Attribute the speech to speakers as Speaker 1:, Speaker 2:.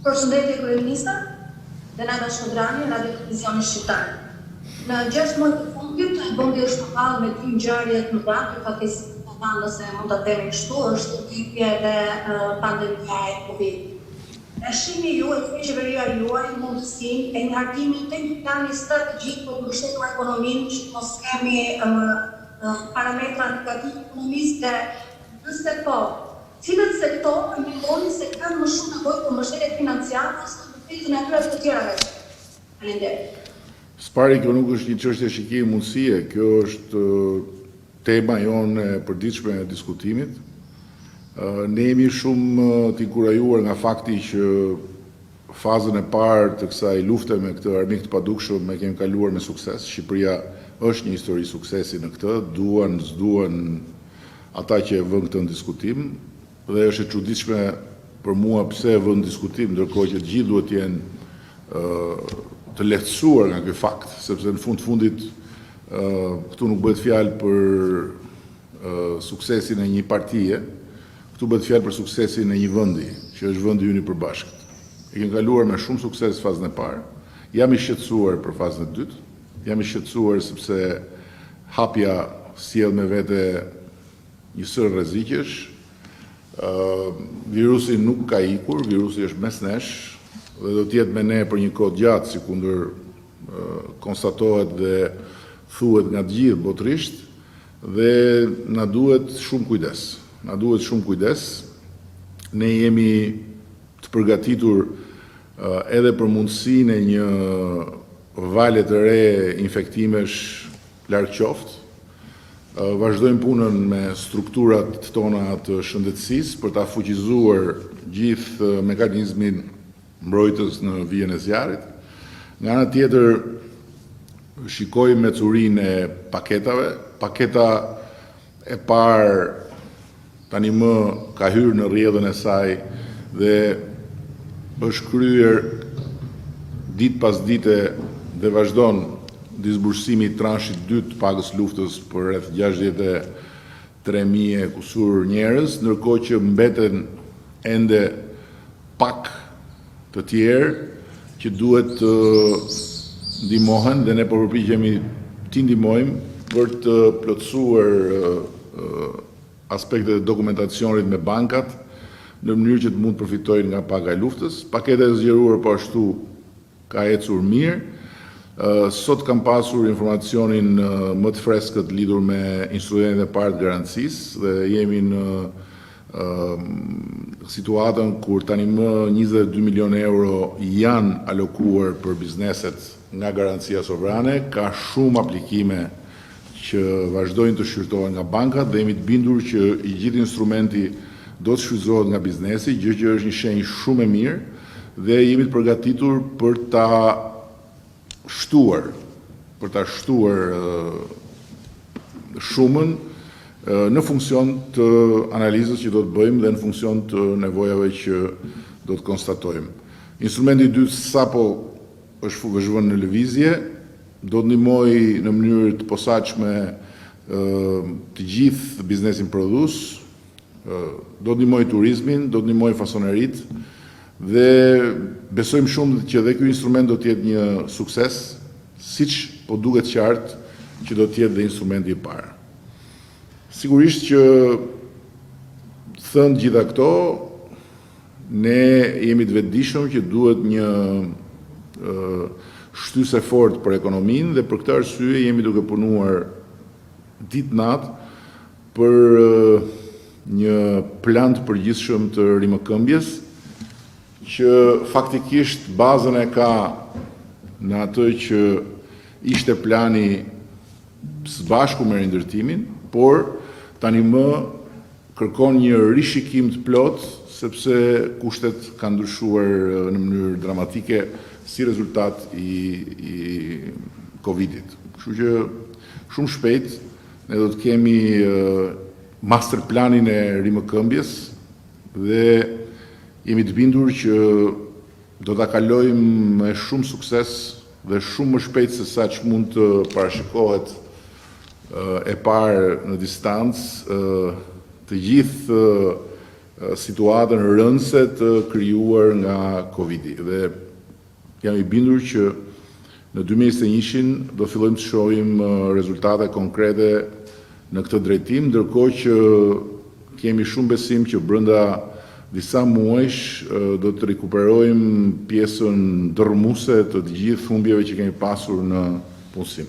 Speaker 1: Përshëndetje Kryeminista, Denada Shkodrani, Radio Televizioni Shqiptar. Në 6 muaj të fundit, vendi është përballë me 2 ngjarje të mëdha, fatkeqësisht nëse mund ta themi kështu, është gripja dhe pandemia e Covid. E shihni ju e qeveria juaj mundësinë e ngarkimit të një plani strategjik për të mbështetur ekonominë, që mos kemi parametra negativ ekonomisë dhe nëse po, cilët sektorë mendoni se kanë më shumë nevojë për mbështetje financiare ose për pjesën e atyre të tjerave? Faleminderit.
Speaker 2: Spari, kjo nuk është një çështje shikimi mundësie, kjo është tema jonë e përditshme e diskutimit. Ne jemi shumë të inkurajuar nga fakti që fazën e parë të kësaj lufte me këtë armik të padukshëm e kemi kaluar me sukses. Shqipëria është një histori suksesi në këtë, duan, s'duan ata që e vënë këtë në diskutim, dhe është e çuditshme për mua pse e vënë në diskutim, ndërkohë që të gjithë duhet të jenë të lehtësuar nga ky fakt, sepse në fundit këtu nuk bëhet fjalë për suksesin e një partie, këtu bëhet fjalë për suksesin e një vendi, që është vendi ynë i përbashkët. E kemi kaluar me shumë sukses fazën e parë. Jam i shqetësuar për fazën e dytë. Jam i shqetësuar sepse hapja sjell me vete një sër rrezikësh. Virusi nuk ka ikur, virusi është mes nesh dhe do të jetë me ne për një kohë gjatë, sikundër konstatohet dhe thuhet nga të gjithë botërisht, dhe na duhet shumë kujdes. Na duhet shumë kujdes. Ne jemi të përgatitur edhe për mundësinë e një vale të re infektimesh larg qoftë. Vazhdojmë punën me strukturat tona të shëndetësisë për ta fuqizuar gjithë mekanizmin mbrojtës në vijën e zjarrit. Nga ana tjetër, shikojmë me curinë e paketave. Paketa e parë tani më ka hyrë në rrjedhën e saj dhe është kryer ditë pas dite dhe vazhdon disbursimi i transhit 2 të pagës luftës për rreth 63.000 kusur njerëz, ndërkohë që mbeten ende pak të tjerë që duhet të ndihmohen dhe ne po përpiqemi t'i ndihmojmë për të plotësuar aspektet e dokumentacionit me bankat në mënyrë që të mund të përfitojnë nga paga e luftës. Paketa e zgjeruar po ashtu ka ecur mirë. Sot kam pasur informacionin më të freskët lidhur me instrumentet e parë të garancisë dhe jemi në situatën kur tani më 22 milion euro janë alokuar për bizneset nga garancia sovrane. Ka shumë aplikime që vazhdojnë të shqyrtohen nga bankat dhe jemi të bindur që i gjithë instrumenti do të shfrytëzohet nga biznesi, gjë që është një shenjë shumë e mirë dhe jemi të përgatitur për ta shtuar shumën në funksion të analizës që do të bëjmë dhe në funksion të nevojave që do të konstatojmë. Instrumenti i dytë sapo është vënë në lëvizje, do të ndihmojë në mënyrë të posaçme të gjithë biznesin prodhues, do të ndihmojë turizmin, do të ndihmojë fasoneritë dhe besojmë shumë që dhe ky instrument do të jetë një sukses, siç po duket qartë që do të jetë dhe instrumenti i parë. Sigurisht që thënë gjitha këto, ne jemi të vetëdijshëm që duhet një shtysë fort për ekonominë dhe për këtë arsye jemi duke punuar ditë-natë për një plan të përgjithshëm të rimëkëmbjes që faktikisht bazën e ka në atë që ishte plani së bashku me rindërtimin, por tani më kërkon një rishikim të plot sepse kushtet kanë ndryshuar në mënyrë dramatike si rezultat i Covidit. Kështu që shumë shpejt ne do të kemi master planin e rimëkëmbjes dhe jemi të bindur që do ta kalojmë me shumë sukses dhe shumë më shpejt se sa që mund të parashikohet e parë në distancë të gjithë situatën rëndëse të krijuar nga Covidi. Dhe jam i bindur që në 2021 do fillojmë të shohim rezultate konkrete në këtë drejtim, ndërkohë që kemi shumë besim që brenda disa muajsh do të rikuperojmë pjesën dërmuese të gjithë humbjeve që kemi pasur në punësim.